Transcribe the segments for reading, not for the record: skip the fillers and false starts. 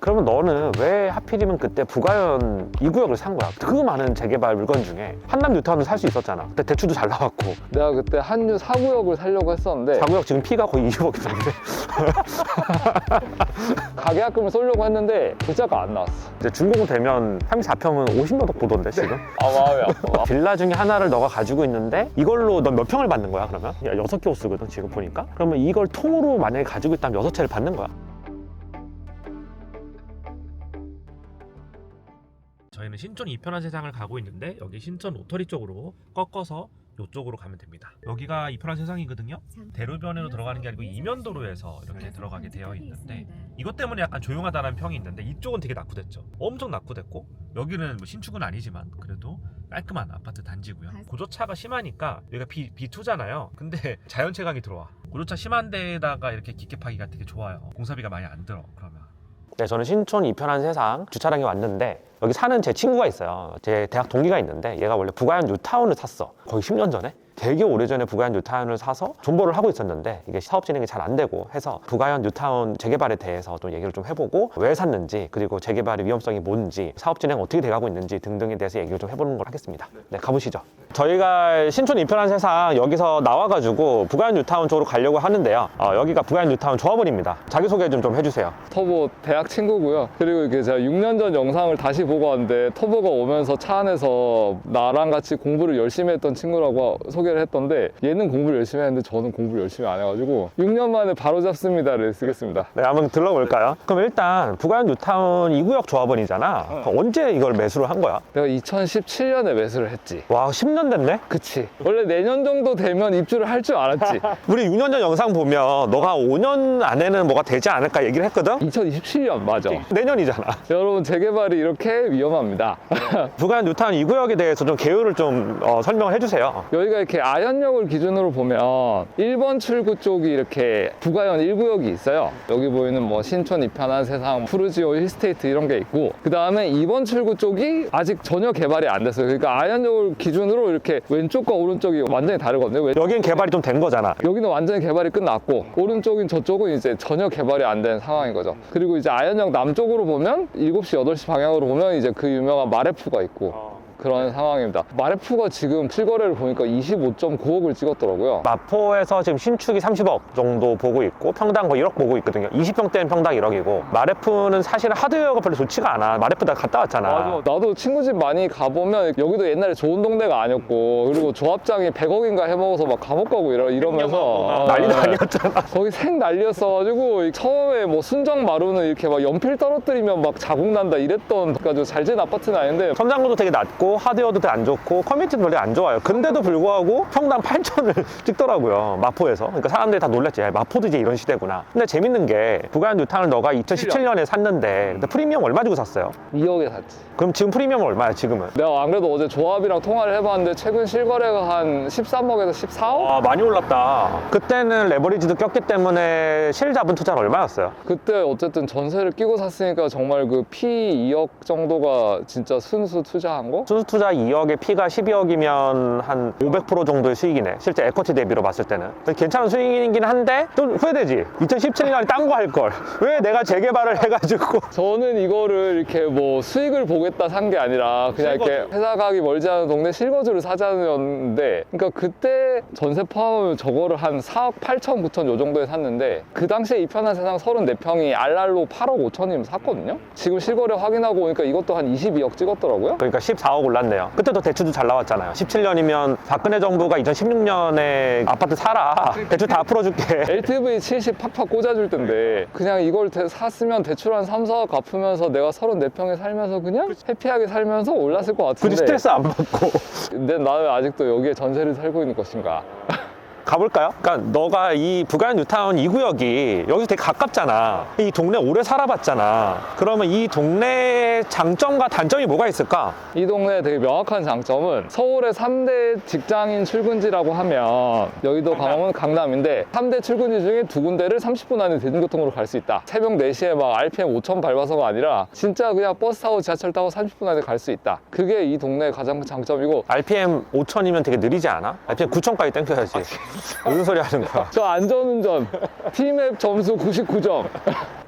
그러면 너는 왜 하필이면 그때 부가현 2구역을 산 거야? 그 많은 재개발 물건 중에 한남 뉴타운을 살 수 있었잖아. 그때 대출도 잘 나왔고. 내가 그때 한유 4구역을 살려고 했었는데 4구역 지금 피가 거의 20억이던데. 가계약금을 쏠려고 했는데 계좌가 안 나왔어. 이제 준공 되면 34평은 50몇 억 보던데 지금? 아 마음이 아파. 빌라 중에 하나를 너가 가지고 있는데 이걸로 넌 몇 평을 받는 거야 그러면? 야, 6개 호수거든 지금 보니까? 그러면 이걸 통으로 만약에 가지고 있다면 6채를 받는 거야. 저희는 신촌 이편한 세상을 가고 있는데 여기 신촌 로터리 쪽으로 꺾어서 이쪽으로 가면 됩니다. 여기가 이편한 세상이거든요. 대로변으로 들어가는 게 아니고 이면도로에서 이렇게 들어가게 되어 있는데 이것 때문에 약간 조용하다는 평이 있는데 이쪽은 되게 낙후됐죠. 엄청 낙후됐고 여기는 뭐 신축은 아니지만 그래도 깔끔한 아파트 단지고요. 고조차가 심하니까 여기가 B2잖아요. 근데 자연채광이 들어와. 고조차 심한 데에다가 이렇게 깊게 파기가 되게 좋아요. 공사비가 많이 안 들어 그러면. 네, 저는 신촌 이편한 세상 주차장에 왔는데 여기 사는 제 친구가 있어요. 제 대학 동기가 있는데 얘가 원래 부가현 뉴타운을 샀어. 거의 10년 전에. 되게 오래전에 부가현 뉴타운을 사서 존버를 하고 있었는데 이게 사업 진행이 잘 안 되고 해서 부가현 뉴타운 재개발에 대해서 좀 얘기를 좀 해보고 왜 샀는지 그리고 재개발의 위험성이 뭔지 사업 진행 어떻게 돼가고 있는지 등등에 대해서 얘기를 좀 해보는 걸 하겠습니다. 네, 가보시죠. 저희가 신촌 이편한 세상 여기서 나와가지고 부가현 뉴타운 쪽으로 가려고 하는데요. 여기가 부가현 뉴타운 조합원입니다. 자기소개 좀 해주세요. 터보 대학 친구고요. 그리고 이게 제가 6년 전 영상을 다시 보고 왔는데 터보가 오면서 차 안에서 나랑 같이 공부를 열심히 했던 친구라고 소개를 했던데 얘는 공부를 열심히 했는데 저는 공부를 열심히 안 해가지고 6년 만에 바로 잡습니다를 쓰겠습니다. 네, 한번 들러볼까요? 그럼 일단 부가현 뉴타운 2구역 조합원이잖아. 언제 이걸 매수를 한 거야? 내가 2017년에 매수를 했지. 와, 10년 됐네? 그치. 원래 내년 정도 되면 입주를 할 줄 알았지. 우리 6년 전 영상 보면 너가 5년 안에는 뭐가 되지 않을까 얘기를 했거든? 2027년 맞아. 내년이잖아. 여러분 재개발이 이렇게 위험합니다. 부가현 뉴타운 2구역에 대해서 좀 개요를 좀 설명을 해주세요. 여기가 이렇게 아현역을 기준으로 보면 1번 출구 쪽이 이렇게 부가현 1구역이 있어요. 여기 보이는 뭐 신촌 이편한 세상, 푸르지오 힐스테이트 이런 게 있고 그 다음에 2번 출구 쪽이 아직 전혀 개발이 안 됐어요. 그러니까 아현역을 기준으로 이렇게 왼쪽과 오른쪽이 완전히 다르거든요. 여긴 개발이 좀 된 거잖아. 여기는 완전히 개발이 끝났고 오른쪽인 저쪽은 이제 전혀 개발이 안 된 상황인 거죠. 그리고 이제 아현역 남쪽으로 보면 7시, 8시 방향으로 보면 이제 그 유명한 마레프가 있고 그런 상황입니다. 마레프가 지금 실거래를 보니까 25.9억을 찍었더라고요. 마포에서 지금 신축이 30억 정도 보고 있고 평당 거의 1억 보고 있거든요. 20평대는 평당 1억이고 마레프는 사실은 하드웨어가 별로 좋지가 않아. 마레프 다 갔다 왔잖아. 맞아. 나도 친구 집 많이 가보면 여기도 옛날에 좋은 동네가 아니었고 그리고 조합장이 100억인가 해먹어서 막 감옥 가고 이러면서 난리도 아니었잖아. 거기 생 난리였어가지고 처음에 뭐 순정 마루는 이렇게 막 연필 떨어뜨리면 막 자국 난다 이랬던 가지고 잘 지은 아파트는 아닌데 천장고도 되게 낮고 하드웨어도 되게 안 좋고 커뮤니티도 별로 안 좋아요. 근데도 불구하고 평당 8천을 찍더라고요. 마포에서. 그러니까 사람들이 다 놀랐지. 야, 마포도 이제 이런 시대구나. 근데 재밌는 게 부가현 뉴타운을 너가 2017년에 샀는데 근데 프리미엄 얼마 주고 샀어요? 2억에 샀지. 그럼 지금 프리미엄은 얼마야 지금은? 내가 안 그래도 어제 조합이랑 통화를 해봤는데 최근 실거래가 한 13억에서 14억? 아, 많이 올랐다. 그때는 레버리지도 꼈기 때문에 실자본 투자는 얼마였어요? 그때 어쨌든 전세를 끼고 샀으니까 정말 그 P 2억 정도가 진짜 순수 투자한 거? 순수 투자 2억에 P가 12억이면 한 500% 정도의 수익이네. 실제 에쿼티 대비로 봤을 때는. 괜찮은 수익이긴 한데 또 후회되지. 2017년에 딴 거 할 걸. 왜 내가 재개발을 해가지고. 저는 이거를 이렇게 뭐 수익을 보겠다 산 게 아니라 그냥 이렇게 회사 가기 멀지 않은 동네 실거주를 사자였는데 그러니까 그때 전세 포함하면 저거를 한 4억 8천 9천 요 정도에 샀는데 그 당시에 이편한 세상 34평이 알랄로 8억 5천이면 샀거든요. 지금 실거래 확인하고 오니까 이것도 한 22억 찍었더라고요. 그러니까 14억 올랐네요. 그때도 대출도 잘 나왔잖아요. 17년이면 박근혜 정부가 2016년에 아파트 사라. 대출 다 풀어줄게. LTV 70 팍팍 꽂아줄 텐데 그냥 이걸 샀으면 대출 한 3, 4억 갚으면서 내가 34평에 살면서 그냥 해피하게 살면서 올랐을 것 같은데 굳이 스트레스 안 받고. 근데 나는 아직도 여기에 전세를 살고 있는 것인가. 가볼까요? 그러니까 너가 이 부가현 뉴타운 2구역이 여기서 되게 가깝잖아. 이 동네 오래 살아봤잖아. 그러면 이 동네의 장점과 단점이 뭐가 있을까? 이 동네의 되게 명확한 장점은 서울의 3대 직장인 출근지라고 하면 여의도, 강남은 강남인데 3대 출근지 중에 2군데를 30분 안에 대중교통으로 갈 수 있다. 새벽 4시에 막 RPM 5,000 밟아서가 아니라 진짜 그냥 버스 타고 지하철 타고 30분 안에 갈 수 있다. 그게 이 동네의 가장 큰 장점이고 RPM 5,000이면 되게 느리지 않아? RPM 9,000까지 땡겨야지. 무슨 소리 하는 거야? 저 안전운전 T맵 점수 99점.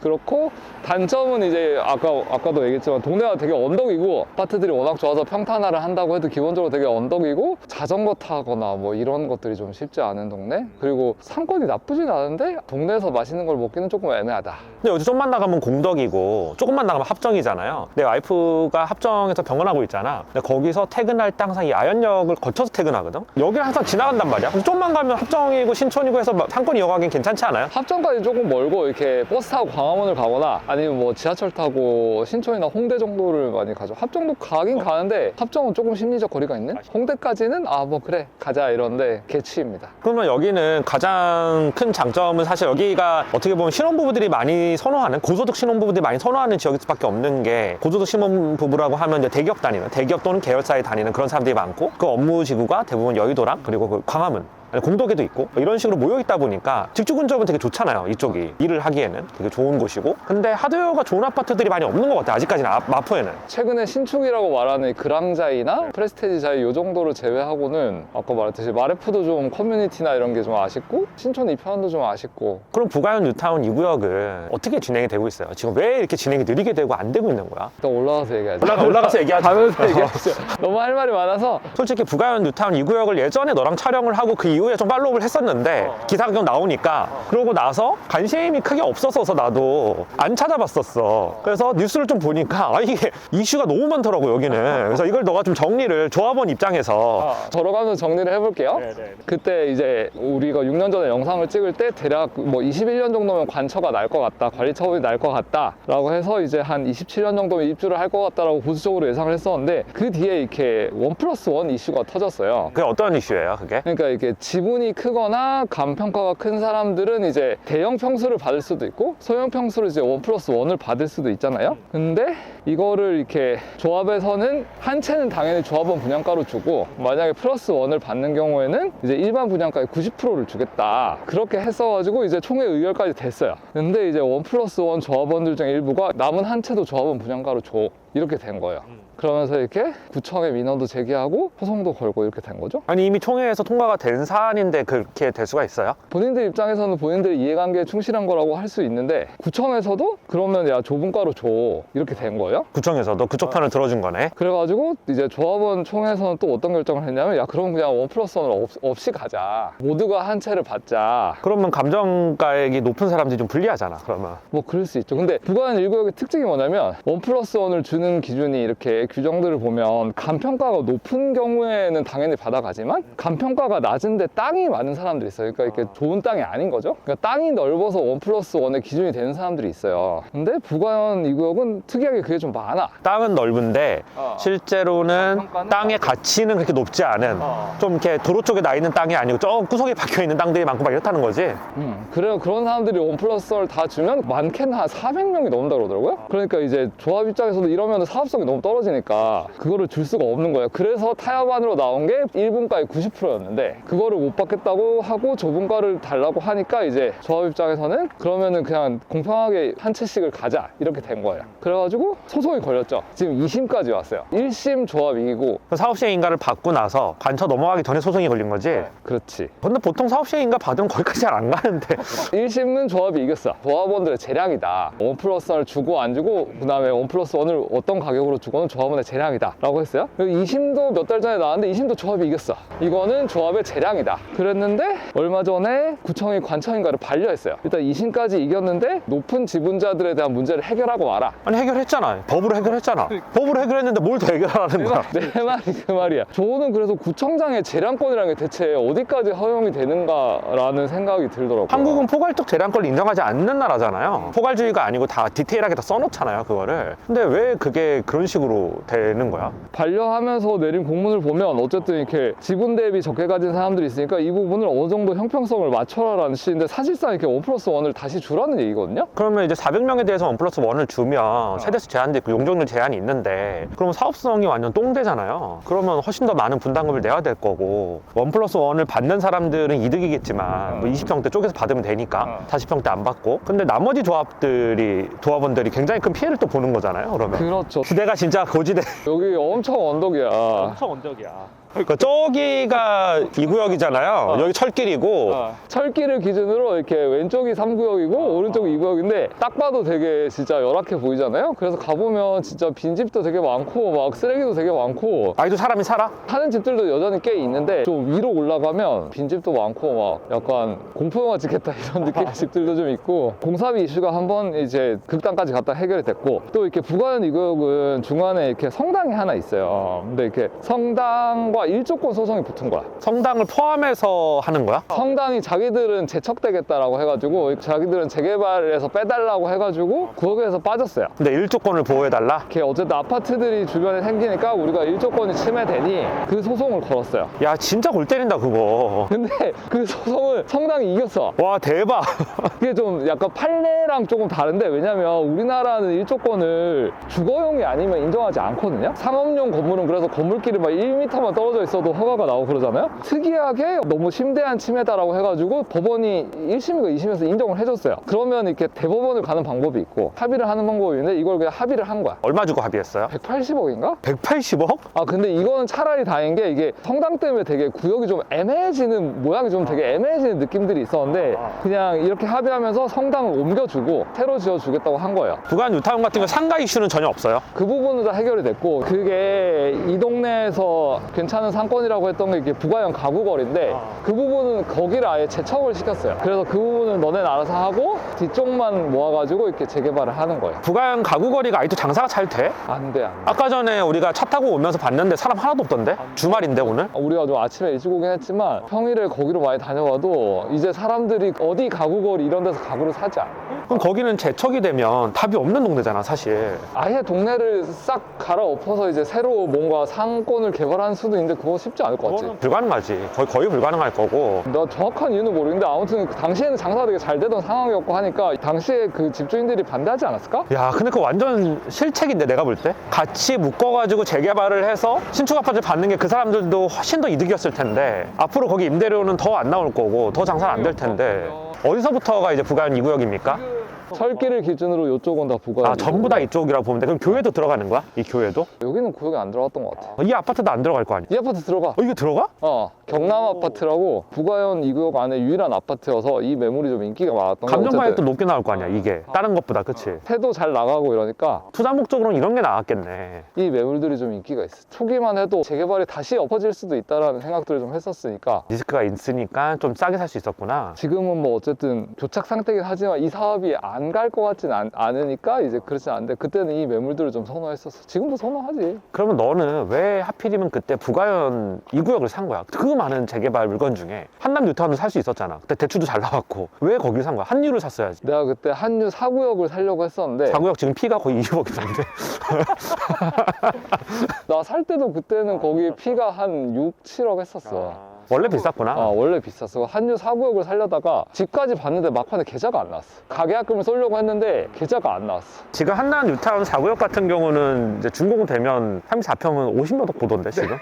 그렇고 단점은 이제 아까도 얘기했지만 동네가 되게 언덕이고 아파트들이 워낙 좋아서 평탄화를 한다고 해도 기본적으로 되게 언덕이고 자전거 타거나 뭐 이런 것들이 좀 쉽지 않은 동네. 그리고 상권이 나쁘진 않은데 동네에서 맛있는 걸 먹기는 조금 애매하다. 근데 여기 좀만 나가면 공덕이고 조금만 나가면 합정이잖아요. 내 와이프가 합정에서 병원하고 있잖아. 근데 거기서 퇴근할 때 항상 이 아현역을 거쳐서 퇴근하거든. 여기를 항상 지나간단 말이야. 근데 좀만 가면 합정이고 신촌이고 해서 상권 이어가긴 괜찮지 않아요? 합정까지 조금 멀고 이렇게 버스 타고 광화문을 가거나 아니면 뭐 지하철 타고 신촌이나 홍대 정도를 많이 가죠. 합정도 가긴 가는데 합정은 조금 심리적 거리가 있는? 홍대까지는 뭐 그래 가자 이런데 개취입니다. 그러면 여기는 가장 큰 장점은 사실 여기가 어떻게 보면 신혼부부들이 많이 선호하는, 고소득 신혼부부들이 많이 선호하는 지역일 수밖에 없는 게, 고소득 신혼부부라고 하면 이제 대기업 다니는, 대기업 또는 계열사에 다니는 그런 사람들이 많고, 그 업무 지구가 대부분 여의도랑 그리고 그 광화문, 공덕에도 있고 이런 식으로 모여 있다 보니까 직주 근접은 되게 좋잖아요. 이쪽이 일을 하기에는 되게 좋은 곳이고. 근데 하드웨어가 좋은 아파트들이 많이 없는 것 같아요. 아직까지는 마포에는. 최근에 신축이라고 말하는 그랑자이나 프레스티지자이 요 정도를 제외하고는 아까 말했듯이 마레프도 좀 커뮤니티나 이런 게 좀 아쉽고 신촌 이편도 좀 아쉽고. 그럼 부가현 뉴타운 2구역은 어떻게 진행이 되고 있어요? 지금 왜 이렇게 진행이 느리게 되고 안 되고 있는 거야? 일단 올라가서 얘기하자. 올라가서 얘기하자. 가면서 얘기하죠. 너무 할 말이 많아서. 솔직히 부가현 뉴타운 2구역을 예전에 너랑 촬영을 하고 그 이후에 좀 팔로우를 했었는데 기사가 좀 나오니까 그러고 나서 관심이 크게 없었어서 나도 안 찾아봤었어. 그래서 뉴스를 좀 보니까 이게 이슈가 너무 많더라고 여기는. 그래서 이걸 너가 좀 정리를, 조합원 입장에서. 걸어가면서 정리를 해볼게요. 그때 이제 우리가 6년 전에 영상을 찍을 때 대략 뭐 21년 정도면 관처가 날 것 같다, 관리 처분이 날 것 같다 라고 해서 이제 한 27년 정도면 입주를 할 것 같다라고 보수적으로 예상을 했었는데, 그 뒤에 이렇게 1+1 이슈가 터졌어요. 그게 어떤 이슈예요 그게? 그러니까 이게 지분이 크거나 감평가가 큰 사람들은 이제 대형 평수를 받을 수도 있고 소형 평수를 이제 1+1을 받을 수도 있잖아요. 근데 이거를 이렇게 조합에서는 한 채는 당연히 조합원 분양가로 주고, 만약에 +1을 받는 경우에는 이제 일반 분양가의 90%를 주겠다, 그렇게 했어가지고 이제 총회 의결까지 됐어요. 근데 이제 1+1 조합원들 중 일부가 남은 한 채도 조합원 분양가로 줘, 이렇게 된 거예요. 그러면서 이렇게 구청에 민원도 제기하고 소송도 걸고 이렇게 된 거죠. 아니 이미 총회에서 통과가 된 사안인데 그렇게 될 수가 있어요? 본인들 입장에서는 본인들의 이해관계에 충실한 거라고 할 수 있는데, 구청에서도 그러면 야 조분가로 줘, 이렇게 된 거예요. 구청에서도 그쪽 편을 들어준 거네. 그래가지고 이제 조합원 총회에서는 또 어떤 결정을 했냐면, 야 그럼 그냥 1+1을 없이 가자, 모두가 한 채를 받자. 그러면 감정가액이 높은 사람들이 좀 불리하잖아 그러면. 뭐 그럴 수 있죠. 근데 부가현 1구역의 특징이 뭐냐면 1+1을 주는 기준이 이렇게 규정들을 보면 감평가가 높은 경우에는 당연히 받아가지만 감평가가 낮은데 땅이 많은 사람들이 있어요. 그러니까 이렇게 좋은 땅이 아닌 거죠. 그러니까 땅이 넓어서 1+1의 기준이 되는 사람들이 있어요. 근데 부가현 2구역은 특이하게 그게 좀 많아. 땅은 넓은데 실제로는 감평가는 땅의 가치는 그렇게 높지 않은, 좀 이렇게 도로 쪽에 나 있는 땅이 아니고 저 구석에 박혀 있는 땅들이 많고 막 이렇다는 거지. 그래요. 그런 사람들이 1+1을 다 주면 많게는 한 400명이 넘는다 그러더라고요. 그러니까 이제 조합 입장에서도 이러면 사업성이 너무 떨어지니까 그거를 줄 수가 없는 거예요. 그래서 타협안으로 나온 게 1분가의 90%였는데 그거를 못 받겠다고 하고 저분가를 달라고 하니까 이제 조합 입장에서는 그러면은 그냥 공평하게 한 채씩을 가자, 이렇게 된 거예요. 그래가지고 소송이 걸렸죠. 지금 2심까지 왔어요. 1심 조합 이기고. 사업시행인가를 받고 나서 관처 넘어가기 전에 소송이 걸린 거지. 그렇지. 근데 보통 사업시행인가 받으면 거기까지 잘 안 가는데. 1심은 조합이 이겼어. 조합원들의 재량이다. 1+1을 주고 안 주고 그 다음에 1+1을 어떤 가격으로 주고는 조합원의 재량이다 라고 했어요. 2심도 몇 달 전에 나왔는데 2심도 조합이 이겼어. 이거는 조합의 재량이다 그랬는데, 얼마 전에 구청이 관처인가를 반려했어요. 일단 2심까지 이겼는데 높은 지분자들에 대한 문제를 해결하고 와라. 아니 해결했잖아. 법으로 해결했잖아. 법으로 해결했는데 뭘 더 해결하라는 거야. 내 말이 그 말이야. 저는 그래서 구청장의 재량권이라는 게 대체 어디까지 허용이 되는가라는 생각이 들더라고요. 한국은 포괄적 재량권을 인정하지 않는 나라잖아요. 포괄주의가 아니고 다 디테일하게 다 써놓잖아요 그거를. 근데 왜 그게 그런 식으로 되는 거야? 반려하면서 내린 공문을 보면 어쨌든 이렇게 지분 대비 적게 가진 사람들이 있으니까 이 부분을 어느 정도 형평성을 맞춰라라는 시인데, 사실상 이렇게 1+1을 다시 주라는 얘기거든요. 그러면 이제 400명에 대해서 1+1을 주면 세대수 제한도 있고 용적률 제한이 있는데, 그러면 사업성이 완전 똥되잖아요. 그러면 훨씬 더 많은 분담금을 내야 될 거고, 1+1을 받는 사람들은 이득이겠지만 뭐 20평대 쪼개서 받으면 되니까 40평대 안 받고, 근데 나머지 조합원들이 굉장히 큰 피해를 또 보는 거잖아요 그러면. 그렇죠. 기대가 진짜 고지대. 여기 엄청 언덕이야. 엄청 언덕이야. 그러니까 저기가 2구역이잖아요. 여기 철길이고. 철길을 기준으로 이렇게 왼쪽이 3구역이고 오른쪽이 2구역인데 딱 봐도 되게 진짜 열악해 보이잖아요. 그래서 가보면 진짜 빈집도 되게 많고 막 쓰레기도 되게 많고 아직도 사람이 살아? 사는 집들도 여전히 꽤 있는데 좀 위로 올라가면 빈집도 많고 막 약간 공포영화 찍겠다 이런 느낌의 집들도 좀 있고, 공사비 이슈가 한번 이제 극단까지 갔다 해결이 됐고, 또 이렇게 부가현 2구역은 중간에 이렇게 성당이 하나 있어요. 근데 이렇게 성당과 일조권 소송이 붙은 거야. 성당을 포함해서 하는 거야? 성당이 자기들은 재척되겠다라고 해가지고 자기들은 재개발해서 빼달라고 해가지고 구역에서 빠졌어요. 근데 일조권을 보호해달라? 이렇게 어쨌든 아파트들이 주변에 생기니까 우리가 일조권이 침해되니 그 소송을 걸었어요. 야, 진짜 골 때린다, 그거. 근데 그 소송을 성당이 이겼어. 와, 대박. 그게 좀 약간 판례랑 조금 다른데, 왜냐면 우리나라는 일조권을 주거용이 아니면 인정하지 않거든요. 상업용 건물은 그래서 건물끼리 막 1m만 떨어져 있어도 허가가 나오고 그러잖아요. 특이하게 너무 심대한 침해다라고 해가지고 법원이 1심인가 2심에서 인정을 해줬어요. 그러면 이렇게 대법원을 가는 방법이 있고 합의를 하는 방법이 있는데, 이걸 그냥 합의를 한 거야. 얼마 주고 합의했어요? 180억인가? 180억? 아, 근데 이거는 차라리 다행인 게, 이게 성당 때문에 되게 구역이 좀 애매해지는, 모양이 좀 되게 애매해지는 느낌들이 있었는데, 그냥 이렇게 합의하면서 성당을 옮겨주고 새로 지어주겠다고 한 거예요. 부가현 뉴타운 같은 거 상가 이슈는 전혀 없어요? 그 부분은 다 해결이 됐고, 그게 이 동네에서 괜찮은 상권이라고 했던 게 이게 부가현 가구거리인데, 그 부분은 거기를 아예 재척을 시켰어요. 그래서 그 부분은 너네 알아서 하고 뒤쪽만 모아가지고 이렇게 재개발을 하는 거예요. 부가현 가구거리가 아직도 장사가 잘 돼? 안 돼, 안 돼. 아까 전에 우리가 차 타고 오면서 봤는데 사람 하나도 없던데? 주말인데 오늘? 우리가 좀 아침에 일찍 오긴 했지만 평일에 거기로 많이 다녀와도 이제 사람들이 어디 가구거리 이런 데서 가구를 사지 않아. 그럼 거기는 재척이 되면 답이 없는 동네잖아, 사실. 아예 동네를 싹 갈아엎어서 이제 새로 뭔가 상권을 개발하는 수도 있는데 그거 쉽지 않을 것 같지. 불가능하지. 거의 불가능할 거고. 나 정확한 이유는 모르겠는데, 아무튼 그 당시에는 장사가 되게 잘 되던 상황이었고 하니까 당시에 그 집주인들이 반대하지 않았을까? 야, 근데 그거 완전 실책인데, 내가 볼 때? 같이 묶어가지고 재개발을 해서 신축 아파트를 받는 게 그 사람들도 훨씬 더 이득이었을 텐데, 앞으로 거기 임대료는 더 안 나올 거고 더 장사는 안 될 텐데, 어디서부터가 이제 부가현 2구역입니까? 철길을 기준으로 이쪽은 다 부가현. 아, 전부 다 이쪽이라고 보면 돼. 그럼 교회도 들어가는 거야? 이 교회도? 여기는 구역에 안 들어갔던 것 같아. 이 아파트도 안 들어갈 거 아니야? 이 아파트 들어가. 이게 들어가? 경남 아파트라고 부가현 2구역 안에 유일한 아파트여서 이 매물이 좀 인기가 많았던 거. 감정가액도 또 높게 나올 거 아니야, 이게. 다른 것보다, 그치? 새도 잘 나가고 이러니까 투자 목적으로는 이런 게 나왔겠네. 이 매물들이 좀 인기가 있어. 초기만 해도 재개발이 다시 엎어질 수도 있다라는 생각들을 좀 했었으니까. 리스크가 있으니까 좀 싸게 살 수 있었구나. 지금은 뭐 어쨌든 교착 상태긴 하지만 이 사업이 안 갈 것 같진 않으니까 이제 그렇진 않은데, 그때는 이 매물들을 좀 선호했었어. 지금도 선호하지. 그러면 너는 왜 하필이면 그때 부가현 2구역을 산 거야? 그 많은 재개발 물건 중에 한남 뉴타운을 살 수 있었잖아. 그때 대출도 잘 나왔고. 왜 거기를 산 거야? 한유를 샀어야지. 내가 그때 한유 4구역을 살려고 했었는데, 4구역 지금 피가 거의 20억이던데. 나 살 때도 그때는 거기 피가 한 6, 7억 했었어. 원래 비쌌구나. 원래 비쌌어. 한유 4구역을 살려다가 집까지 봤는데 막판에 계좌가 안 나왔어. 가계약금을 쏘려고 했는데 계좌가 안 나왔어. 지금 한남 뉴타운 4구역 같은 경우는 이제 준공되면 34평은 50몇 억 보던데, 지금?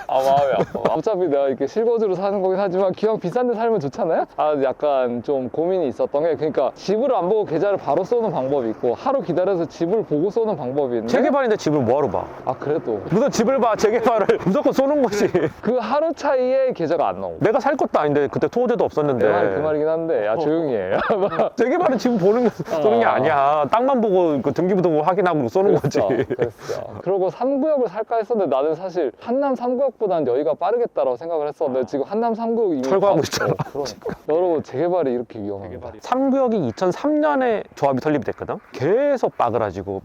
마음이 아파. 어차피 내가 이렇게 실거주로 사는 거긴 하지만 기왕 비싼 데 살면 좋잖아요? 약간 좀 고민이 있었던 게, 그러니까 집을 안 보고 계좌를 바로 쏘는 방법이 있고, 하루 기다려서 집을 보고 쏘는 방법이 있는데, 재개발인데 집을 뭐하러 봐? 그래도 무슨 집을 봐, 재개발을. 무조건 쏘는 거지. 그 하루 차이에 계좌가 안 나오고. 내가 살 것도 아닌데 그때 토호제도 없었는데. 내 말이 그 말이긴 한데, 조용히 해. 재개발은 집을 보는 거 쏘는 게 아니야. 땅만 보고 그 등기부등본 확인하고 쏘는 거지. 그랬어. 그리고 3구역을 살까 했었는데, 나는 사실 한남 3구역보다는 여기가 빠르겠다라고 생각을 했었는데, 지금 한남 3구역 이미 철거하고 있잖아. 그러니까. 여러분, 재개발이 이렇게 위험합니다. 3구역이 2003년에 조합이 설립이 됐거든? 계속 빠그라지고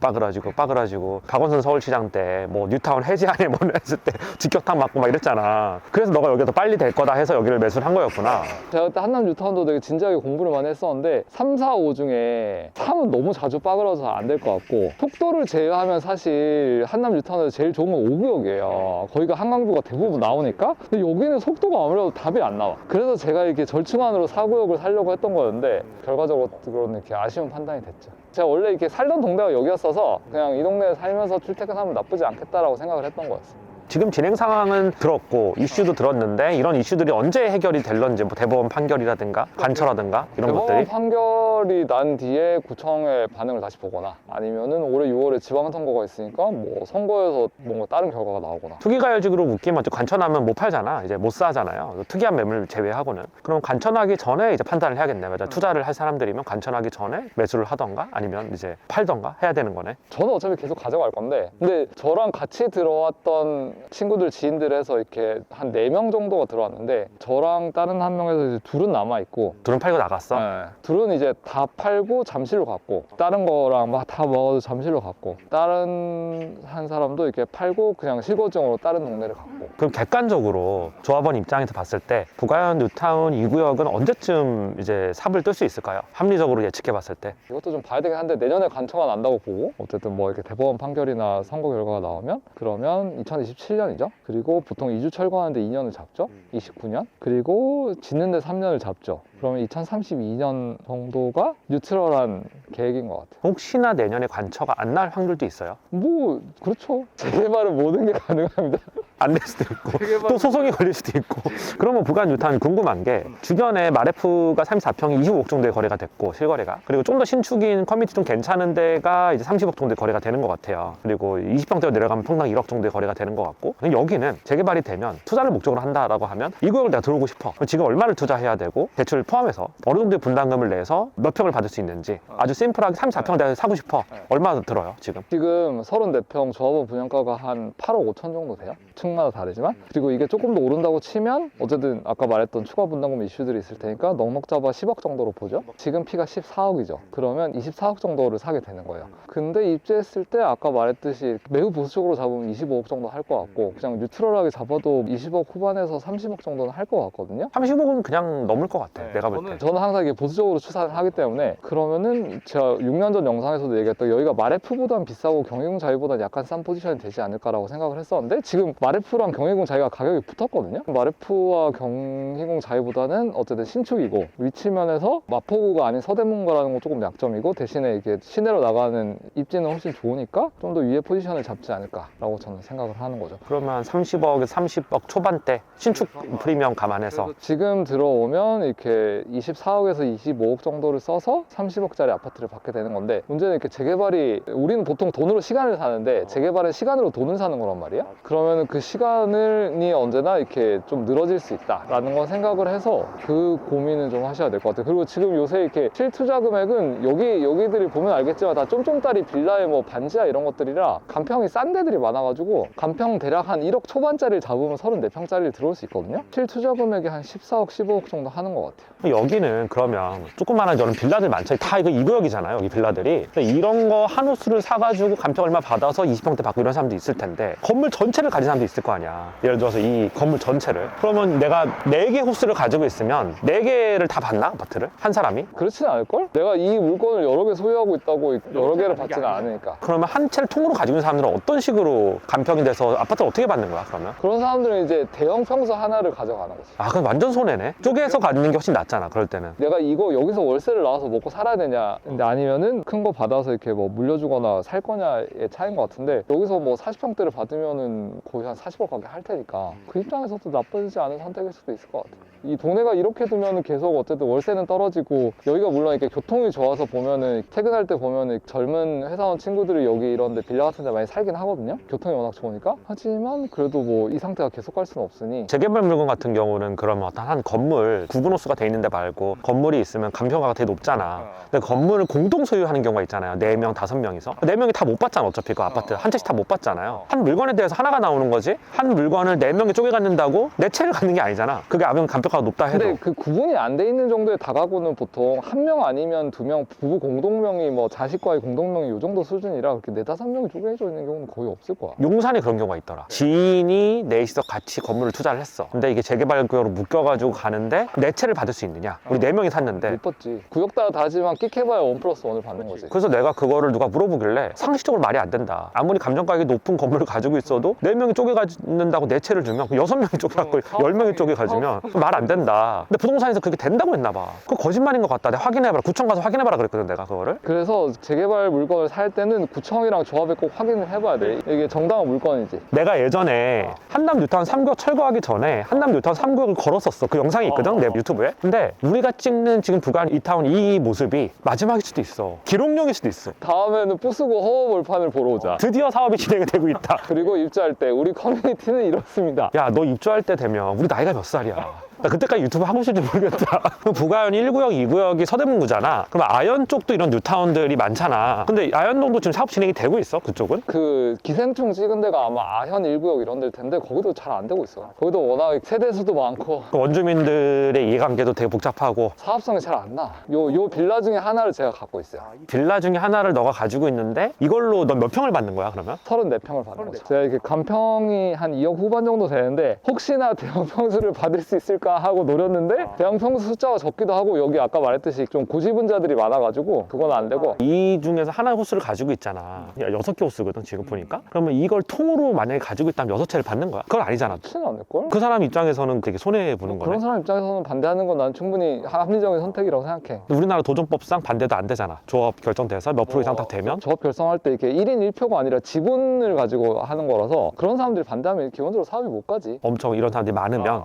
박원순 서울시장 때 뭐 뉴타운 해제하네 뭐 했을 때 직격탄 맞고 막 이랬잖아. 그래서 너가 여기가 더 빨리 될 거다 해서 여기를 매수를 한 거였구나. 제가 그때 한남 뉴타운도 되게 진지하게 공부를 많이 했었는데, 3, 4, 5 중에 3은 너무 자주 빠그라져서 안 될 것 같고, 속도를 제외하면 사실 한남 뉴타운에서 제일 좋은 건 5구역이에요. 거기가 한강뷰가 대부분 나오니까. 근데 여기는 속도가 아무래도 답이 안 나와. 그래서 제가 이렇게 절충안으로 4구역을 살려고 했던 거였는데, 결과적으로는 이렇게 아쉬운 판단이 됐죠. 제가 원래 이렇게 살던 동네가 여기였어서 그냥 이 동네에 살면서 출퇴근하면 나쁘지 않겠다라고 생각을 했던 거였어요. 지금 진행 상황은 들었고 이슈도 들었는데 이런 이슈들이 언제 해결이 될런지 뭐 대법원 판결이라든가 관처라든가 이런 대법원 것들이 판결이 난 뒤에 구청의 반응을 다시 보거나 아니면은 올해 6월에 지방선거가 있으니까 뭐 선거에서 뭔가 다른 결과가 나오거나. 투기가열직으로 묶이면 관천하면 못 팔잖아. 이제 못 사잖아요. 특이한 매물 제외하고는. 그럼 관천하기 전에 이제 판단을 해야겠네. 맞아. 투자를 할 사람들이면 관천하기 전에 매수를 하던가 아니면 이제 팔던가 해야 되는 거네. 저는 어차피 계속 가져갈 건데, 근데 저랑 같이 들어왔던 친구들 지인들 해서 이렇게 한 4명 정도가 들어왔는데 저랑 다른 한 명에서 이제 둘은 남아있고 둘은 팔고 나갔어. 네. 둘은 이제 다 팔고 잠실로 갔고 다른 거랑 막 다 먹어도 잠실로 갔고 다른 한 사람도 이렇게 팔고 그냥 실거증으로 다른 동네를 갔고. 그럼 객관적으로 조합원 입장에서 봤을 때 부가현 뉴타운 이 구역은 언제쯤 이제 삽을 뜰 수 있을까요? 합리적으로 예측해 봤을 때. 이것도 좀 봐야 되긴 한데 내년에 관처가 난다고 보고 어쨌든 뭐 이렇게 대법원 판결이나 선거 결과가 나오면 그러면 2027년이죠. 그리고 보통 2주 철거하는데 2년을 잡죠. 29년. 그리고 짓는데 3년을 잡죠. 그러면 2032년 정도가 뉴트럴한 계획인 것 같아요. 혹시나 내년에 관처가 안 날 확률도 있어요? 뭐 그렇죠. 재개발은 모든 게 가능합니다. 안 될 수도 있고 또 소송이 걸릴 수도 있고. 그러면 부가현 뉴타운 궁금한 게 주변에 마레프가 34평이 25억 정도의 거래가 됐고 실거래가, 그리고 좀 더 신축인 커뮤니티 좀 괜찮은 데가 이제 30억 정도의 거래가 되는 것 같아요. 그리고 20평대로 내려가면 평당 1억 정도의 거래가 되는 것 같고, 여기는 재개발이 되면 투자를 목적으로 한다라고 하면 이 구역을 내가 들어오고 싶어. 그럼 지금 얼마를 투자해야 되고 대출 포함해서 어느 정도의 분담금을 내서 몇 평을 받을 수 있는지 아주 심플하게 34평 내가 사고 싶어. 얼마 들어요 지금? 지금 34평 조합원 분양가가 한 8억 5천 정도 돼요. 층마다 다르지만. 그리고 이게 조금 더 오른다고 치면 어쨌든 아까 말했던 추가 분담금 이슈들이 있을 테니까 넉넉 잡아 10억 정도로 보죠. 지금 피가 14억이죠. 그러면 24억 정도를 사게 되는 거예요. 근데 입주했을 때 아까 말했듯이 매우 보수적으로 잡으면 25억 정도 할 것 같고 그냥 뉴트럴하게 잡아도 20억 후반에서 30억 정도는 할 것 같거든요. 30억은 그냥 넘을 것 같아. 내가 볼 때. 저는 항상 이게 보수적으로 추산을 하기 때문에 그러면은 제가 6년 전 영상에서도 얘기했던 여기가 마레프보단 비싸고 경희궁 자이보단 약간 싼 포지션이 되지 않을까라고 생각을 했었는데 지금 마레프랑 경희궁 자이가 가격이 붙었거든요. 마레프와 경희궁 자이보다는 어쨌든 신축이고 위치면에서 마포구가 아닌 서대문구라는 건 조금 약점이고 대신에 이게 시내로 나가는 입지는 훨씬 좋으니까 좀 더 위에 포지션을 잡지 않을까라고 저는 생각을 하는 거죠. 그러면 30억에서 30억 초반대 신축 프리미엄 감안해서 지금 들어오면 이렇게 24억에서 25억 정도를 써서 30억짜리 아파트를 받게 되는 건데 문제는 이렇게 재개발이 우리는 보통 돈으로 시간을 사는데 재개발은 시간으로 돈을 사는 거란 말이야. 그러면 그 시간이 언제나 이렇게 좀 늘어질 수 있다라는 걸 생각을 해서 그 고민은 좀 하셔야 될 것 같아요. 그리고 지금 요새 이렇게 실투자 금액은 여기들이 보면 알겠지만 다 쫌쫌따리 빌라에 뭐 반지하 이런 것들이라 간평이 싼 데들이 많아가지고 간평 대략 한 1억 초반짜리를 잡으면 34평짜리를 들어올 수 있거든요. 실투자 금액이 한 14억, 15억 정도 하는 것 같아요. 여기는 그러면 조그마한 이런 빌라들 많죠. 다 이거 이 구역이잖아요. 여기 빌라들이. 이런 거 한 호수를 사가지고 간평 얼마 받아서 20평대 받고 이런 사람도 있을 텐데 건물 전체를 가진 사람도 있을 거 아니야. 예를 들어서 이 건물 전체를. 그러면 내가 4개 호수를 가지고 있으면 4개를 다 받나? 아파트를? 한 사람이? 그렇지는 않을걸? 내가 이 물건을 여러 개 소유하고 있다고 여러 개를 받지는 않으니까. 그러면 한 채를 통으로 가지고 있는 사람들은 어떤 식으로 간평이 돼서 아파트를 어떻게 받는 거야 그러면? 그런 사람들은 이제 대형 평수 하나를 가져가는 거지. 아, 그럼 완전 손해네. 쪼개서 가지는 게 훨씬 낫잖아 그럴 때는. 내가 이거 여기서 월세를 나와서 먹고 살아야 되냐, 근데 아니면은 큰 거 받아서 이렇게 뭐 물려주거나 살 거냐의 차이인 것 같은데 여기서 뭐 40평대를 받으면은 거의 한 40억 가게 할 테니까 그 입장에서도 나쁘지 않은 선택일 수도 있을 것 같아요. 이 동네가 이렇게 두면은 계속 어쨌든 월세는 떨어지고 여기가 물론 이렇게 교통이 좋아서 보면은 퇴근할 때 보면은 젊은 회사원 친구들이 여기 이런데 빌라 같은 데 많이 살긴 하거든요. 교통이 워낙 좋으니까. 하지만 그래도 뭐 이 상태가 계속 갈 수는 없으니 재개발 물건 같은 경우는 그러면 어떤 한 건물 구분호수가 돼 있는데 말고 건물이 있으면 간평가가 되게 높잖아. 근데 건물을 공동 소유하는 경우가 있잖아요. 4명, 5명이서 4명이 다 못 받잖아. 어차피 그 아파트 한 채씩 다 못 받잖아요. 한 물건에 대해서 하나가 나오는 거지. 한 물건을 4명이 쪼개 갖는다고 4채를 갖는 게 아니잖아. 그게 아무튼 간평가가 높다 해도. 근데 그 구분이 안 돼 있는 정도의 다가구는 보통 1명 아니면 2명 부부 공동명의 뭐 자식과의 공동명의 이 정도 수준이라 그렇게 4-5명이 쪼개져 있는 경우는 거의 없을 거야. 용산에 그런 경우가 있더라. 지인이 넷이서 같이 건물을 투자를 했어. 근데 이게 재개발 구역으로 묶여가지고 가는데 4채를 받을 수 있느냐? 우리 4명이 샀는데. 못 받지. 구역 따라 다르지만 끽해봐야 1+1을 받는 거지. 그래서 내가 그거를 누가 물어보길래 상식적으로 말이 안 된다. 아무리 감정가격이 높은 건물을 가지고 있어도 4명이 쪼개가지고 받는다고 네 채를 주면 6명이 쪼개갖고 10명이 쪼개 가지면 말 안 된다. 근데 부동산에서 그게 된다고 했나 봐. 그거 거짓말인 것 같다. 내가 확인해봐라. 구청 가서 확인해봐라 그랬거든 내가 그거를. 그래서 재개발 물건을 살 때는 구청이랑 조합에 꼭 확인을 해봐야 돼. 이게 정당한 물건인지. 내가 예전에 한남 뉴타운 3구역 철거하기 전에 한남 뉴타운 3구역을 걸었었어. 그 영상이 있거든 내 유튜브에. 근데 우리가 찍는 지금 부가한 이타운 이 모습이 마지막일 수도 있어. 기록용일 수도 있어. 다음에는 부수고 허허벌판을 보러 오자. 드디어 사업이 진행이 되고 있다. 그리고 입주할 때 우리 커뮤니티는 이렇습니다. 야, 너 입주할 때 되면 우리 나이가 몇 살이야? 나 그때까지 유튜브 하고 있을지 모르겠다. 그럼 부가현 1구역, 2구역이 서대문구잖아. 그럼 아현 쪽도 이런 뉴타운들이 많잖아. 근데 아현동도 지금 사업 진행이 되고 있어? 그쪽은? 그 기생충 찍은 데가 아마 아현 1구역 이런 데일 텐데 거기도 잘 안 되고 있어. 거기도 워낙 세대수도 많고 그 원주민들의 이해관계도 되게 복잡하고 사업성이 잘 안 나. 요 빌라 중에 하나를 제가 갖고 있어요. 빌라 중에 하나를 너가 가지고 있는데 이걸로 넌 몇 평을 받는 거야 그러면? 34평을 받는 거죠. 제가 이렇게 간평이 한 2억 후반 정도 되는데 혹시나 대형 평수를 받을 수 있을까 하고 노렸는데 대형 평수 숫자가 적기도 하고 여기 아까 말했듯이 좀 고지분자들이 많아가지고 그건 안 되고 이 중에서 하나의 호수를 가지고 있잖아. 6개 호수거든 지금 보니까. 그러면 이걸 통으로 만약에 가지고 있다면 6채를 받는 거야? 그건 아니잖아. 그렇지는 않을걸? 그 사람 입장에서는 되게 손해보는 거네. 그런 사람 입장에서는 반대하는 건 난 충분히 합리적인 선택이라고 생각해. 근데 우리나라 도정법상 반대도 안 되잖아. 조합 결정돼서 몇 프로 이상 딱 되면. 조합 결성할 때 이렇게 1인 1표가 아니라 지분을 가지고 하는 거라서 그런 사람들이 반대하면 기본적으로 사업이 못 가지. 엄청 이런 사람들이 많으면.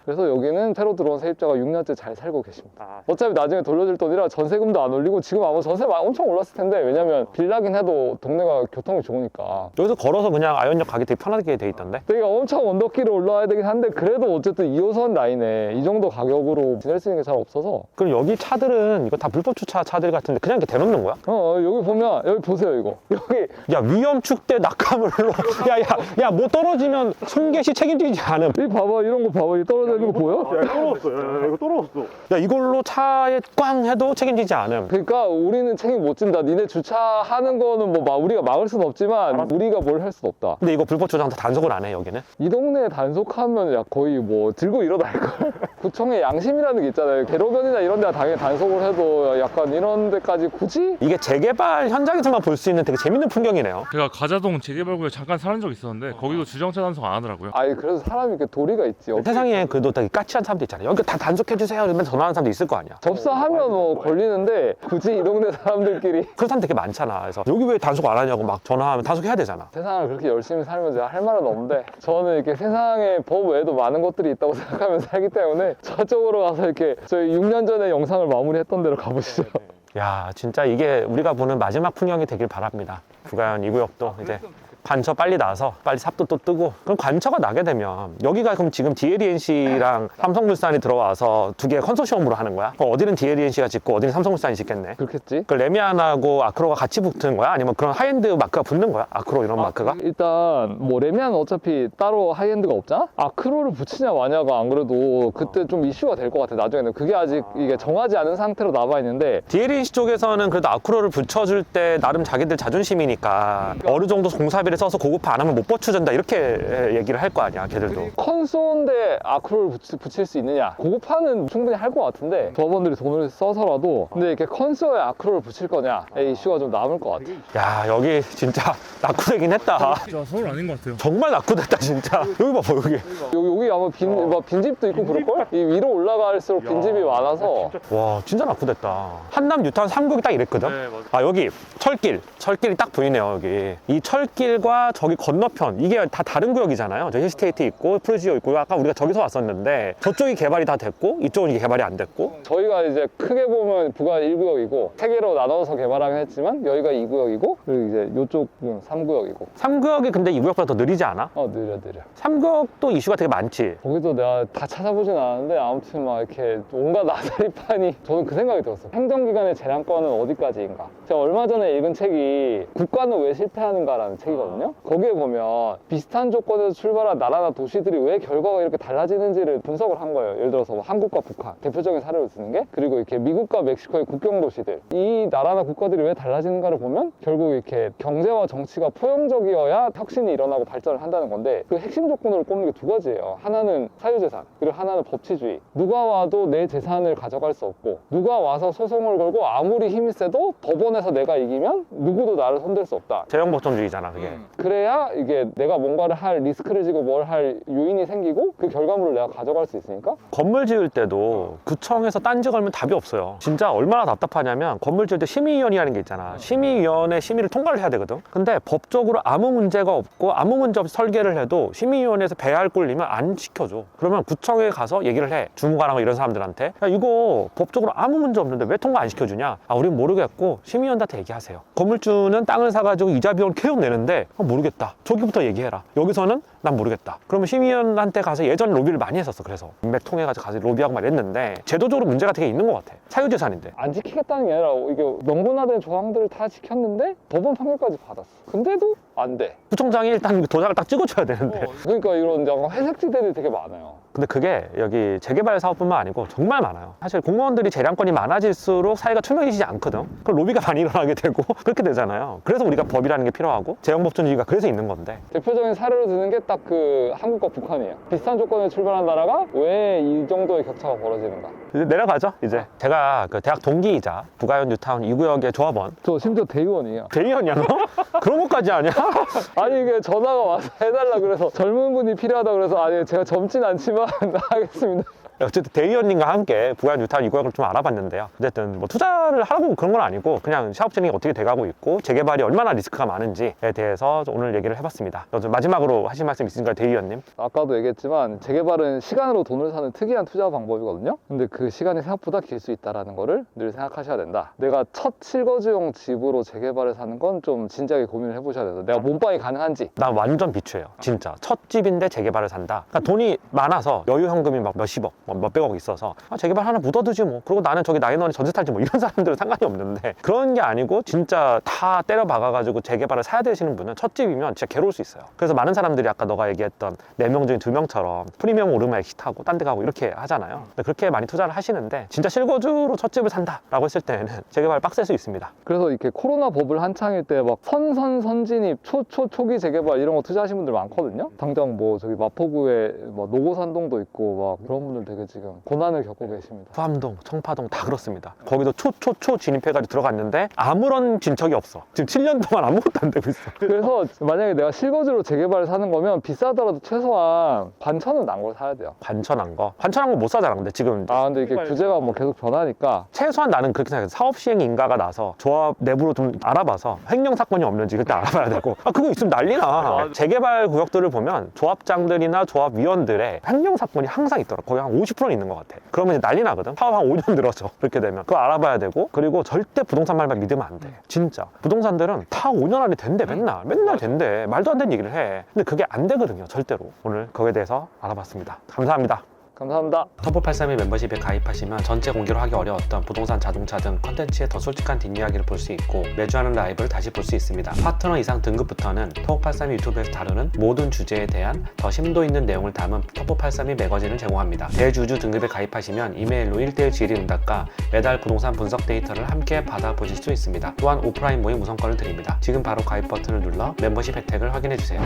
그래서 여기는 새로 들어온 세입자가 6년째 잘 살고 계십니다. 어차피 나중에 돌려줄 돈이라 전세금도 안 올리고 지금 아마 전세 엄청 올랐을 텐데 왜냐면 빌라긴 해도 동네가 교통이 좋으니까 여기서 걸어서 그냥 아현역 가기 되게 편하게 돼 있던데. 되게 엄청 언덕길을 올라와야 되긴 한데 그래도 어쨌든 2호선 라인에 이 정도 가격으로 지낼 수 있는 게 잘 없어서 그럼 여기 차들은 이거 다 불법 주차 차들 같은데 그냥 이렇게 대놓는 거야? 여기 보면 여기 보세요 이거 여기 야 위험 축대 낙하물로 야야 뭐 떨어지면 손괴시 책임지지 않음. 이 봐봐 이런 거 봐봐 이 떨어지는 거 보여? 떨어졌어. 이거 떨어졌어. 야 이걸로 차에 꽝 해도 책임지지 않음. 그러니까 우리는 책임 못 진다. 니네 주차하는 거는 뭐 우리가 막을 수는 없지만 우리가 뭘 할 수는 없다. 근데 이거 불법 주차장 다 단속을 안 해 여기는. 이 동네에 단속하면 야 거의 뭐 들고 일어날걸? 구청에 양심이라는 게 있잖아요. 대로변이나 이런 데가 당연히 단속을 해도 약간 이런 데까지 굳이? 이게 재개발 현장에서만 볼 수 있는 되게 재밌는 풍경이네요. 제가 가자동 재개발구에 잠깐 사는 적 있었는데 거기도 주정차 단속 안 하더라고요. 아니 그래서 사람이 이렇게 도리가 있지. 세상에 그래도 되게 까칠한 사람도 있잖아요. 여기 다 단속해주세요 이러면 전화하는 사람도 있을 거 아니야. 접사하면 뭐 걸리는데 굳이 이 동네 사람들끼리 그런 사람 되게 많잖아. 그래서 여기 왜 단속 안 하냐고 막 전화하면 단속해야 되잖아. 세상을 그렇게 열심히 살면 제가 할 말은 없는데 저는 이렇게 세상에 법 외에도 많은 것들이 있다고 생각하면서 살기 때문에 저쪽으로 가서 이렇게 저희 6년 전에 영상을 마무리했던 데로 가보시죠. 야 진짜 이게 우리가 보는 마지막 풍경이 되길 바랍니다. 부가현 2구역도 이제 관처 빨리 나서 빨리 삽도 또 뜨고 그럼 관처가 나게 되면 여기가 그럼 지금 DLENC랑 삼성물산이 들어와서 두 개 컨소시엄으로 하는 거야? 그럼 어디는 DLENC가 짓고 어디는 삼성물산이 짓겠네. 그렇겠지? 그 레미안하고 아크로가 같이 붙는 거야? 아니면 그런 하이엔드 마크가 붙는 거야? 아크로 이런 마크가? 일단 뭐 레미안은 어차피 따로 하이엔드가 없잖아? 아크로를 붙이냐 마냐가 안 그래도 그때 좀 이슈가 될 것 같아 나중에는. 그게 아직 이게 정하지 않은 상태로 남아있는데 DLENC 쪽에서는 그래도 아크로를 붙여줄 때 나름 자기들 자존심이니까 어느 정도 공사비를 써서 고급화 안 하면 못 버텨준다 이렇게 얘기를 할 거 아니야 걔들도. 컨소인데 아크로를 붙일 수 있느냐? 고급화는 충분히 할 것 같은데 조합원들이 돈을 써서라도 근데 이렇게 컨소에 아크로를 붙일 거냐의 이슈가 좀 남을 것 같아. 야 여기 진짜 낙후되긴 했다. 진짜 서울 아닌 것 같아요. 정말 낙후됐다 진짜. 여기 봐봐 여기. 여기 아마 빈집도 있고 그럴걸? 이 위로 올라갈수록 빈집이 많아서 와 진짜 낙후됐다. 한남 뉴타운 3구역이 딱 이랬거든. 네, 맞아요. 아 여기 철길이 딱 보이네요 여기. 이 철길과 저기 건너편 이게 다 다른 구역이잖아요. 저 힐스테이트 있고 프루지오 있고 아까 우리가 저기서 왔었는데 저쪽이 개발이 다 됐고 이쪽은 이게 개발이 안 됐고. 저희가 이제 크게 보면 부가 1구역이고 3개로 나눠서 개발하긴 했지만 여기가 2구역이고 그리고 이제 이쪽은 3구역이고 3구역이 근데 2구역보다 더 느리지 않아? 느려 3구역도 이슈가 되게 많지. 거기도 내가 다 찾아보진 않았는데 아무튼 막 이렇게 온갖 나사리판이 저는 그 생각이 들었어요. 행정기관의 재량권은 어디까지인가. 제가 얼마 전에 읽은 책이 국가는 왜 실패하는가라는 책이거든요. 거기에 보면 비슷한 조건에서 출발한 나라나 도시들이 왜 결과가 이렇게 달라지는지를 분석을 한 거예요. 예를 들어서 뭐 한국과 북한 대표적인 사례를 드는 게 그리고 이렇게 미국과 멕시코의 국경 도시들 이 나라나 국가들이 왜 달라지는가를 보면 결국 이렇게 경제와 정치가 포용적이어야 혁신이 일어나고 발전을 한다는 건데 그 핵심 조건으로 꼽는 게 두 가지예요. 하나는 사유재산 그리고 하나는 법치주의. 누가 와도 내 재산을 가져갈 수 없고 누가 와서 소송을 걸고 아무리 힘이 세도 법원에서 내가 이기면 누구도 나를 손댈 수 없다. 재형복종주의잖아 그게. 그래야 이게 내가 뭔가를 할 리스크를 지고 뭘 할 요인이 생기고 그 결과물을 내가 가져갈 수 있으니까. 건물 지을 때도 구청에서 딴지 걸면 답이 없어요. 진짜 얼마나 답답하냐면 건물 지을 때 심의위원회라는 게 있잖아. 심의위원회 심의를 통과를 해야 되거든. 근데 법적으로 아무 문제가 없고 아무 문제 없이 설계를 해도 심의위원회에서 배할 꼴리면 안 시켜줘. 그러면 구청에 가서 얘기를 해. 주무관하고 이런 사람들한테 야, 이거 법적으로 아무 문제 없는데 왜 통과 안 시켜주냐? 아, 우린 모르겠고 심의위원한테 얘기하세요. 건물주는 땅을 사가지고 이자 비용 계속 내는데 모르겠다. 저기부터 얘기해라. 여기서는 난 모르겠다. 그러면 심의위원한테 가서 예전 로비를 많이 했었어. 그래서 인맥 통해가지고 가서 로비하고 막 했는데 제도적으로 문제가 되게 있는 것 같아. 사유재산인데. 안 지키겠다는 게 아니라 이게 명분화된 조항들을 다 지켰는데 법원 판결까지 받았어. 근데도 안 돼. 구청장이 일단 도장을 딱 찍어줘야 되는데. 그러니까 이런 약간 회색지대들이 되게 많아요. 근데 그게 여기 재개발 사업뿐만 아니고 정말 많아요. 사실 공무원들이 재량권이 많아질수록 사회가 투명해지지 않거든. 그럼 로비가 많이 일어나게 되고 그렇게 되잖아요. 그래서 우리가 법이라는 게 필요하고 재형법존주의가 그래서 있는 건데. 대표적인 사례로 드는 게 딱 그 한국과 북한이에요. 비슷한 조건에 출발한 나라가 왜 이 정도의 격차가 벌어지는가. 이제 내려가죠. 이제 제가 그 대학 동기이자 부가현 뉴타운 2구역의 조합원. 저 심지어 대의원이에요. 대의원이야 너? 그런 것까지 아니야? 아니 이게 전화가 와서 해달라 그래서 젊은 분이 필요하다 그래서 아니 제가 젊진 않지만 하겠습니다. 어쨌든 대의원님과 함께 부가현 뉴타운 2구역을 좀 알아봤는데요. 어쨌든 뭐 투자를 하라고 그런 건 아니고 그냥 사업 진행이 어떻게 돼가고 있고 재개발이 얼마나 리스크가 많은지에 대해서 오늘 얘기를 해봤습니다. 마지막으로 하실 말씀 있으신가요, 대의원님? 아까도 얘기했지만 재개발은 시간으로 돈을 사는 특이한 투자 방법이거든요. 근데 그 시간이 생각보다 길 수 있다는 거를 늘 생각하셔야 된다. 내가 첫 실거주용 집으로 재개발을 사는 건 좀 진지하게 고민을 해보셔야 된다. 내가 몸빵이 가능한지. 나 완전 비추해요. 진짜 첫 집인데 재개발을 산다. 그러니까 돈이 많아서 여유 현금이 막 몇십억, 뭐 몇백억 있어서 아, 재개발 하나 묻어두지 뭐. 그리고 나는 저기 나인원에 전세 탈지 뭐 이런 사람들은 상관이 없는데 그런 게 아니고 진짜 다 때려 박아가지고 재개발을 사야 되시는 분은 첫 집이면 진짜 괴로울 수 있어요. 그래서 많은 사람들이 아까 너가 얘기했던 4명 중에 2명처럼 프리미엄 오르막 엑시트하고 딴 데 가고 이렇게 하잖아요. 근데 그렇게 많이 투자를 하시는데 진짜 실거주로 첫 집을 산다라고 했을 때는 재개발 빡셀 수 있습니다. 그래서 이렇게 코로나 버블 한창일 때 막 선진입, 초기 재개발 이런 거 투자하신 분들 많거든요. 당장 뭐 저기 마포구에 뭐 노고산동도 있고 막 그런 분들 되게 지금 고난을 겪고 계십니다. 후암동, 청파동 다 그렇습니다. 거기도 초 진입해가지고 들어갔는데 아무런 진척이 없어. 지금 7년 동안 아무것도 안 되고 있어. 그래서 만약에 내가 실거주로 재개발을 사는 거면 비싸더라도 최소한 반천은 난 걸 사야 돼요. 관천한 거 못 사잖아. 근데 지금 아 근데 이게 규제가 뭐 계속 변하니까 최소한 나는 그렇게 생각해요. 사업 시행 인가가 나서 조합 내부로 좀 알아봐서 횡령 사건이 없는지 그때 알아봐야 되고 그거 있으면 난리나. 재개발 구역들을 보면 조합장들이나 조합위원들의 횡령 사건이 항상 있더라. 거의 한 50%는 있는 것 같아. 그러면 이제 난리 나거든. 사업 한 5년 늘어져. 그렇게 되면 그거 알아봐야 되고 그리고 절대 부동산 말만 믿으면 안 돼. 진짜 부동산들은 다 5년 안에 된대. 맨날 된대. 말도 안 되는 얘기를 해. 근데 그게 안 되거든요. 절대로. 오늘 거기에 대해서 알아봤습니다. 감사합니다. 감사합니다. 터보83의 멤버십에 가입하시면 전체 공개로 하기 어려웠던 부동산, 자동차 등 컨텐츠의 더 솔직한 뒷이야기를 볼 수 있고 매주 하는 라이브를 다시 볼 수 있습니다. 파트너 이상 등급부터는 터보83 유튜브에서 다루는 모든 주제에 대한 더 심도 있는 내용을 담은 터보83이 매거진을 제공합니다. 대주주 등급에 가입하시면 이메일로 1대1 질의 응답과 매달 부동산 분석 데이터를 함께 받아보실 수 있습니다. 또한 오프라인 모임 우선권을 드립니다. 지금 바로 가입 버튼을 눌러 멤버십 혜택을 확인해주세요.